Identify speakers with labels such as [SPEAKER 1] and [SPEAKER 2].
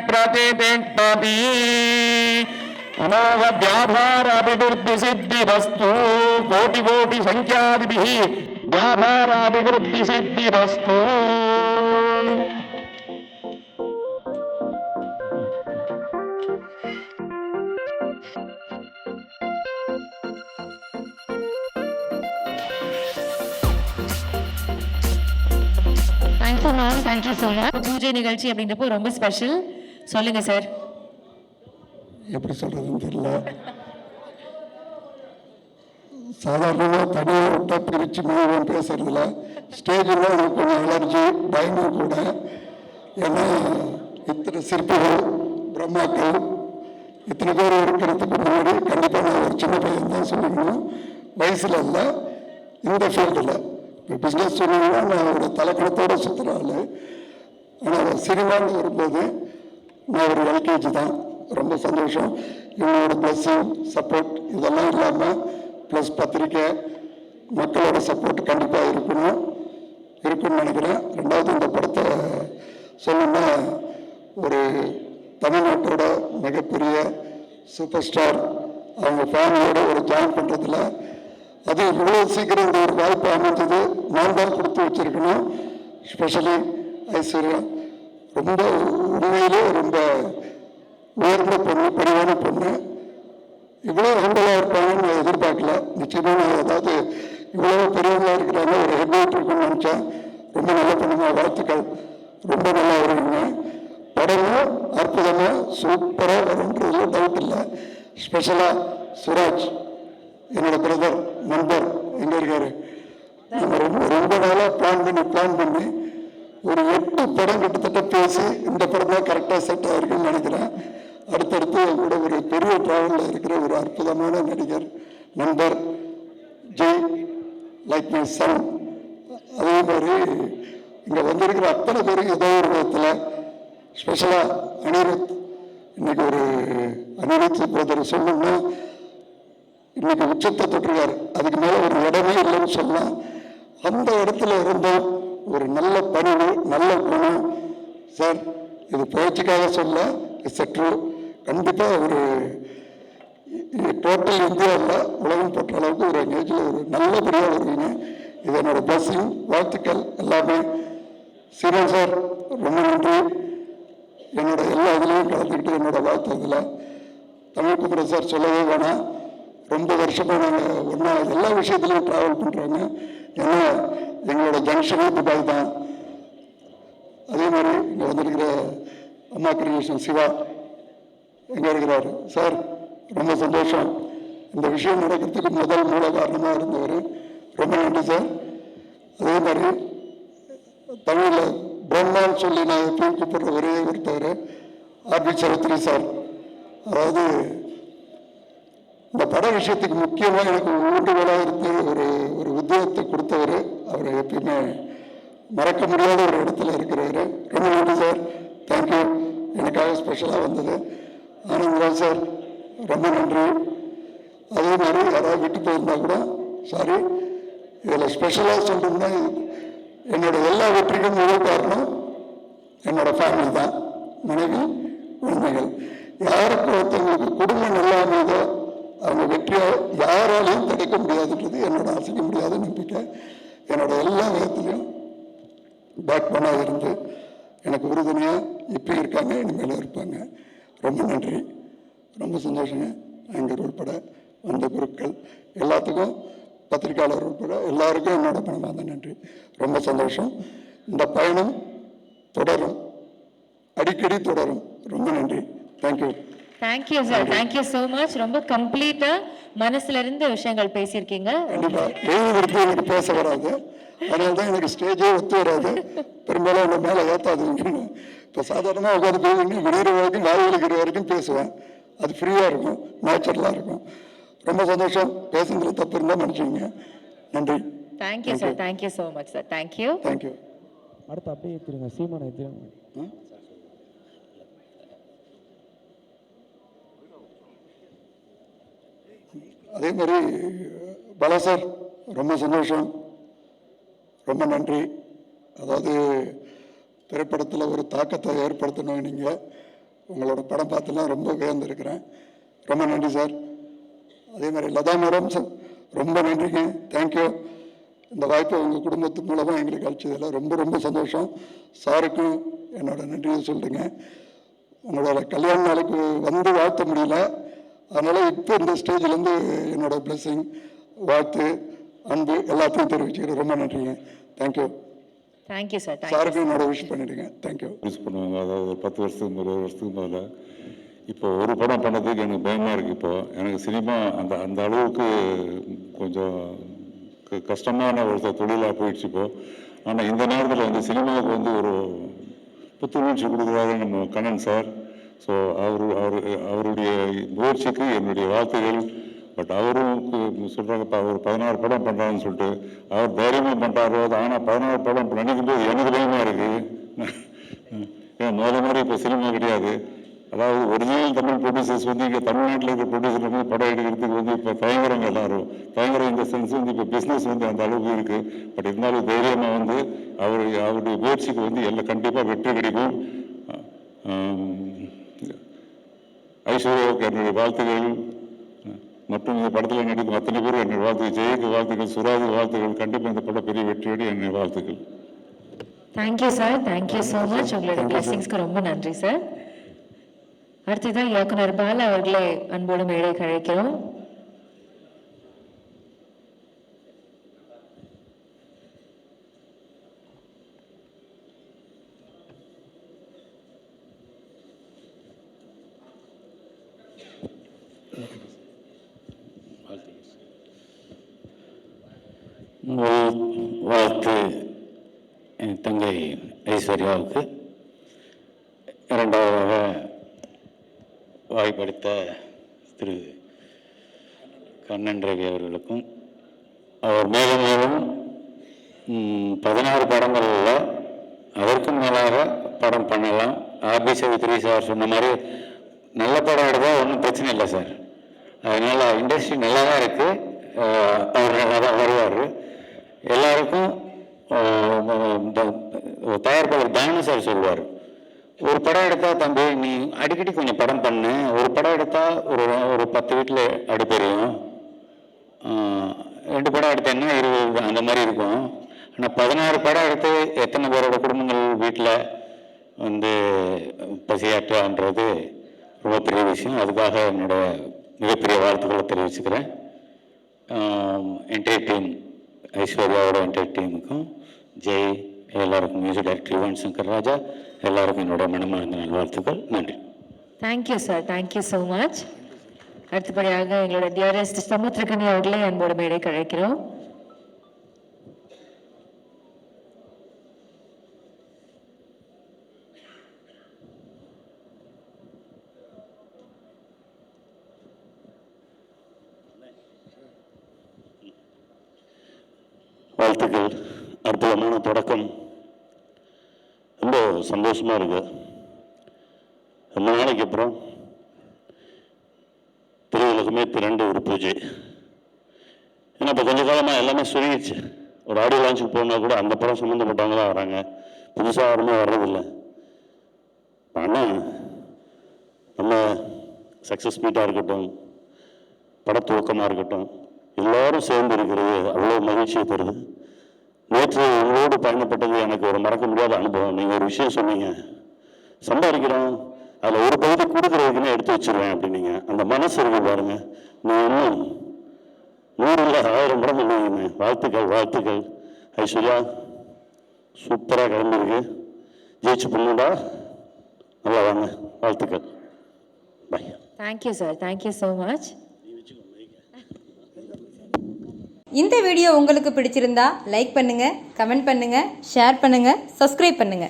[SPEAKER 1] प्रतिष्ठति अमोघ व्यापाराभिवृद्धि सिद्धिरस्तु कोटि कोटि संख्यादिभिः व्यापाराभिवृद्धि सिद्धिरस्तु.
[SPEAKER 2] Thank you ma'am, thank you so much. பூஜை நிகழ்ச்சி அப்படின்றப்போ ரொம்ப ஸ்பெஷல். சொல்லுங்க சார்.
[SPEAKER 3] எப்படி சொல்றதுன்னு தெரியல. சாதாரணமாக தனியாக விட்டால் பிரித்து மூலம் பேசுறதுல ஸ்டேஜில் எனக்கு கொஞ்சம் அலர்ஜி, பயமும் கூட. ஏன்னா இத்தனை சிற்பிகள், பிரம்மாக்கள், இத்தனை பேர் இருக்கிறதுக்கு முன்னாடி கண்டிப்பாக நான் ஒரு சின்ன பையன் தான் சொல்லணும். வயசில் இல்லை, இந்த ஃபீல்டில் இப்போ பிஸ்னஸ் சொன்னீங்கன்னா நான் ஒரு தலைக்கணத்தோடு சுற்றுற ஆள். ஆனால் சினிமான்னு வரும்போது நான் ஒரு எல்கேஜி தான். ரொம்ப சந்தோஷம். இவங்களோட பிளஸ்ஸிங், சப்போர்ட் இதெல்லாம் இல்லாமல் ப்ளஸ் பத்திரிக்கை, மக்களோட சப்போர்ட் கண்டிப்பாக இருக்குன்னு நினைக்கிறேன். ரெண்டாவது இந்த படத்தை சொல்லணும்னா ஒரு தமிழ்நாட்டோட மிகப்பெரிய சூப்பர் ஸ்டார் அவங்க ஃபேமிலியோட ஒரு ஜாயின் பண்ணுறதுல அது இவ்வளோ சீக்கிரம் இந்த ஒரு வாய்ப்பு அமைஞ்சது நான் தான் கொடுத்து வச்சிருக்கணும். ஸ்பெஷலி ஐஸ்வர்யா ரொம்ப உண்மையிலே ரொம்ப உயர்ந்த பொண்ணு, பரிவான பொண்ணு. இவ்வளோ ஹம்பிளாக இருப்பாங்கன்னு நான் எதிர்பார்க்கல. நிச்சயமாக நான் ஏதாவது இவ்வளோ பெரியவங்களாக இருக்கிறாங்க, ஒரு ஹெட்லைட் இருக்குன்னு நினச்சேன். ரொம்ப நல்ல பொண்ணுங்க, வாழ்த்துக்கள். ரொம்ப நல்லா வருவீங்க. படமும் அற்புதமாக சூப்பராக வரும்ன்றதுல டவுட் இல்லை. ஸ்பெஷலாக சுராஜ் என்னோட பிரதர், நண்பர், எங்கே இருக்காரு? நம்ம ரொம்ப நாளாக பிளான் பண்ணி ஒரு 8 படம் கிட்டத்தட்ட பேசி இந்த படம் தான் கரெக்டாக செட் ஆகிருக்குன்னு நினைக்கிறேன். அடுத்தடுத்து கூட ஒரு பெரிய டிராவலில் இருக்கிற ஒரு அற்புதமான நடிகர், நண்பர் ஜெய், லைக் மை சன். அதே மாதிரி இங்கே வந்திருக்கிற அத்தனை பேருக்கு ஏதோ ஒரு விதத்தில் ஸ்பெஷலாக அனிருத். இன்னைக்கு ஒரு அனிருத் பிரதர் சொல்லணும்னா இன்னைக்கு உச்சத்தை தொட்டிருக்காரு. அதுக்கு மேலே ஒரு இடமே இல்லைன்னு சொல்லலாம். அந்த இடத்துல இருந்தோம் ஒரு நல்ல பணிவு, நல்ல குணம். சார் இது புகழ்ச்சிக்காக சொல்ல, சற்று கண்டிப்பாக ஒரு டோட்டல் இந்தியாவில் உலகம் போட்ட அளவுக்கு ஒரு எங்கேஜில் ஒரு நல்லபடியாக வருவீங்க. இது என்னோட பிளஸிங், வாழ்த்துக்கள் எல்லாமே. சீரன் சார் ரொம்ப நன்றி. என்னோட எல்லா இதுலேயும் கலந்துக்கிட்டு என்னோட வாழ்த்துறதுல. தமிழ் குமரன் சார் சொல்லவே வேணாம். ரொம்ப வருஷமாக நாங்கள் ஒன்றா எல்லா விஷயத்துலையும் ட்ராவல் பண்ணுறாங்க. ஏன்னா எங்களோட ஜங்ஷனே துபாய் தான். அதே மாதிரி இங்கே வந்திருக்கிற அம்மா கிரியேஷன் சிவா எங்கே இருக்கிறாரு சார், ரொம்ப சந்தோஷம். இந்த விஷயம் நடக்கிறதுக்கு முதல் மூல காரணமாக இருந்தவர். ரொம்ப நன்றி சார். அதே மாதிரி தமிழில் பிரம்மான்னு சொல்லி நான் எப்பயும் கூப்பிட்ற ஒரே ஒருத்தவர் ஆர்பி சௌத்ரி சார். அதாவது இந்த பட விஷயத்துக்கு முக்கியமாக எனக்கு ஊண்டுகோலாக இருந்து ஒரு உத்தியோகத்தை கொடுத்தவர். அவர் எப்பயுமே மறக்க முடியாத ஒரு இடத்துல இருக்கிறவர். ரொம்ப நன்றி சார், தேங்க்யூ. எனக்காக ஸ்பெஷலாக வந்தது. ஆனந்த்ராஜ் சார் ரொம்ப நன்றி. அதே மாதிரி யாராவது விட்டு போயிருந்தா கூட சாரி. இதில் ஸ்பெஷலாக சொல்லணும்னா என்னோட எல்லா வெற்றிக்கும் முதல் காரணம் என்னோட ஃபேமிலி தான். மனைவி, குழந்தைகள். யாருக்கு ஒருத்தவங்களுக்கு குடும்பம் நல்லா அமைதோ அவங்க வெற்றியை யாராலையும் தடுக்க முடியாதுன்றது என்னோட அசைக்க முடியாத நம்பிக்கை. என்னோட எல்லா விதத்துலையும் பேக் பண்ணாக இருந்து எனக்கு உறுதுணையாக இப்பயும் இருக்காங்க, இனிமேலும் இருப்பாங்க. ரொம்ப நன்றி, ரொம்ப சந்தோஷங்க. ஆங்கர் உட்பட வந்த குருக்கள் எல்லாத்துக்கும், பத்திரிகையாளர் உட்பட எல்லாருக்கும் என்னோட பணமாக நன்றி. ரொம்ப சந்தோஷம். இந்த பயணம் தொடரும், அடிக்கடி தொடரும். ரொம்ப நன்றி. Thank you.
[SPEAKER 2] Thank you sir, thank you so much. ரொம்ப கம்ப்ளீட்டா மனசுல இருந்த விஷயங்கள் பேசியிருக்கீங்க.
[SPEAKER 3] கண்டிப்பா எழுதி எனக்கு பேச வராது, அதனால தான் எனக்கு ஸ்டேஜே ஒத்து வராது. பெரும்பாலும் அந்த மேலே ஏற்றாதுங்க. இப்போ சாதாரணமாக உட்காந்து பேசுங்க, விடுகிற வரைக்கும் வாய் வலிக்கிற வரைக்கும் பேசுவேன். அது ஃப்ரீயாக இருக்கும், நேச்சுரலாக இருக்கும். ரொம்ப சந்தோஷம். பேசுறதுல தப்பு இருந்தால் மன்னிச்சுங்க. நன்றி.
[SPEAKER 2] Thank you sir, thank you so much sir. Thank you,
[SPEAKER 3] thank you.
[SPEAKER 4] அடுத்து அப்படியே ஏற்றிடுங்க, சீமானை ஏற்றிடுங்க.
[SPEAKER 3] அதே மாதிரி பாலா சார் ரொம்ப சந்தோஷம், ரொம்ப நன்றி. அதாவது திரைப்படத்தில் ஒரு தாக்கத்தை ஏற்படுத்தணும். நீங்கள் உங்களோட படம் பார்த்துலாம் ரொம்ப வியந்திருக்கிறேன். ரொம்ப நன்றி சார். அதே மாதிரி லதா மேடம் சார் ரொம்ப நன்றிங்க, தேங்க்யூ. இந்த வாய்ப்பை உங்கள் குடும்பத்து மூலமாக எங்களுக்கு அளிச்சதில் ரொம்ப ரொம்ப சந்தோஷம். சாருக்கும் என்னோட நன்றியை சொல்லுங்க. உங்களோட கல்யாண நாளைக்கு வந்து வாழ்த்த முடியல, அதனால் இப்போ இந்த ஸ்டேஜ்லேருந்து என்னோட பிளெஸிங், வாழ்த்து, அன்பு எல்லாத்தையும் தெரிவிச்சுக்கிறேன். ரொம்ப நன்றிங்க, தேங்க்யூ.
[SPEAKER 2] Thank you sir.
[SPEAKER 3] சாருக்கு என்னோட விஷ் பண்ணிடுங்க. தேங்க்யூ.
[SPEAKER 5] யூஸ் பண்ணுவாங்க. அதாவது ஒரு 10 வருஷத்துக்கு முதல்ல, 1 வருஷத்துக்கு முதல்ல. இப்போ ஒரு படம் பண்ணதுக்கு எனக்கு பயமாக இருக்குது. இப்போ எனக்கு சினிமா அந்த அளவுக்கு கொஞ்சம் கஷ்டமான ஒரு தொழிலாக போயிடுச்சு இப்போ. ஆனால் இந்த நேரத்தில் வந்து சினிமாவுக்கு வந்து ஒரு புத்துணர்ச்சி கொடுக்குறாரு நம்ம கண்ணன் சார். ஸோ அவருடைய முயற்சிக்கு என்னுடைய வாழ்த்துகள். பட் அவரும் சொல்கிறாங்க, அவர் 16 படம் பண்ணுறாருன்னு சொல்லிட்டு அவர் தைரியமாக பண்ணுறாரோ. ஆனால் 16 படம் நினைக்கும் போது எனக்கு பயமாக இருக்குது. ஏன் முதல்ல மாதிரி இப்போ சினிமா கிடையாது. அதாவது ஒரிஜினல் தமிழ் ப்ரொடியூசர்ஸ் வந்து இங்கே தமிழ்நாட்டில் இருக்கிற ப்ரொடியூசர் வந்து படம் எடுக்கிறதுக்கு வந்து இப்போ தயங்குறாங்க. எல்லாரும் தயங்குற இந்த சென்ஸ் வந்து இப்போ பிஸ்னஸ் வந்து அந்த அளவுக்கு இருக்குது. பட் இருந்தாலும் தைரியமாக வந்து அவருடைய முயற்சிக்கு வந்து எல்லாம் கண்டிப்பாக வெற்றி கிடைக்கும். ஐஸ்வர்யாவுக்கு என்னுடைய வாழ்த்துக்கள் மற்றும் இந்த படத்தில் நடிக்கும் அத்தனை பேரும் என்னுடைய வாழ்த்துக்கள். ஜெயக்கு வாழ்த்துக்கள், சுராஜுக்கு வாழ்த்துக்கள். கண்டிப்பாக இந்த படம் பெரிய வெற்றியோடு என்னுடைய வாழ்த்துக்கள்.
[SPEAKER 2] Thank you sir. Thank you so much. உங்களோட பிளெஸிங்ஸ்க்கு ரொம்ப நன்றி சார். அடுத்ததான் இயக்குனர் பாலா அவர்களை அன்போடு மேடைக்கு அழைக்கிறோம்.
[SPEAKER 6] வாழ்த்து என் தங்கை ஐஸ்வர்யாவுக்கு, இரண்டாவதாக வாய்ப்பளித்த திரு கண்ணன் ரவி அவர்களுக்கும். அவர் மேலும் மேலும் 16 படங்களில் அதற்கும் மேலாக படம் பண்ணலாம். ஆர்பி சவித்ரி சார் சொன்ன மாதிரி நல்ல படம் எடுத்தால் ஒன்றும் பிரச்சனை இல்லை சார். அதனால் இண்டஸ்ட்ரி நல்லா தான் இருக்குது. அவர் நல்லா தான் வருவார். எல்லாருக்கும் தயாரிப்பாளர் தானு சார் சொல்லுவார், ஒரு படம் எடுத்தால் தம்பி நீ அடிக்கடி கொஞ்சம் படம் பண்ணு, ஒரு படம் எடுத்தால் ஒரு 10 வீட்டில் அடுப்பெரியும், 2 படம் எடுத்தேன்னா 20 அந்த மாதிரி இருக்கும். ஆனால் 16 படம் எடுத்து எத்தனை பேரோட குடும்பங்கள் வீட்டில் வந்து பசியாற்றுன்றது ரொம்ப பெரிய விஷயம். அதுக்காக என்னோட மிகப்பெரிய வாழ்த்துக்களை தெரிவிச்சுக்கிறேன். என்டையர் டீம், ஐஸ்வர்யாவோட என்டையர் டீமுக்கும், ஜெய், எல்லாருக்கும், மியூசிக் டைரக்டர் யுவன் சங்கர் ராஜா, எல்லாருக்கும் என்னோட மனமார்ந்த நல்வாழ்த்துக்கள். நன்றி.
[SPEAKER 2] Thank you sir. Thank you so much. அடுத்தபடியாக எங்களோட டியரஸ்ட் சமுத்திரகனி அவர்களை அன்போடு மேடைக்கு அழைக்கிறோம்.
[SPEAKER 6] வாழ்த்துக்கள். அற்புதமான தொடக்கம். ரொம்ப சந்தோஷமாக இருக்கு. ரொம்ப நாளைக்கு அப்புறம் திரையுலகமே திரண்டு ஒரு பூஜை. ஏன்னா இப்போ கொஞ்ச காலமாக எல்லாமே சுருங்கிடுச்சு. ஒரு ஆடியோ லான்ச்சுக்கு போனால் கூட அந்த படம் சம்மந்தப்பட்டவங்க தான் வராங்க, புதுசாக யாருமே வர்றதில்லை. ஆனால் நம்ம சக்ஸஸ் மீட்டாக இருக்கட்டும், படத்துவக்கமாக இருக்கட்டும், எல்லோரும் சேர்ந்து இருக்கிறது அவ்வளோ மகிழ்ச்சியை தருது. நேற்று உங்களோடு பயணப்பட்டது எனக்கு ஒரு மறக்க முடியாத அனுபவம். நீங்கள் ஒரு விஷயம் சொன்னீங்க, சம்பாதிக்கிறோம் அதில் ஒரு பகுதி கொடுக்குறதுக்குன்னு எடுத்து வச்சுருவேன் அப்படின்னீங்க. அந்த மனசு இருக்கு பாருங்க. நீங்கள் இன்னும் 100 இல்லை 1000 படம் பண்ணுவீங்க. வாழ்த்துக்கள், வாழ்த்துக்கள். ஐஸ்வர்யா சூப்பராக கிளம்பிருக்கு, ஜெயிச்சு பண்ணுடா, நல்லா வாங்க. வாழ்த்துக்கள். Bye.
[SPEAKER 2] Thank you sir. Thank you so much.
[SPEAKER 7] இந்த வீடியோ உங்களுக்கு பிடிச்சிருந்தா லைக் பண்ணுங்க, கமெண்ட் பண்ணுங்க, ஷேர் பண்ணுங்க, சப்ஸ்கிரைப் பண்ணுங்க.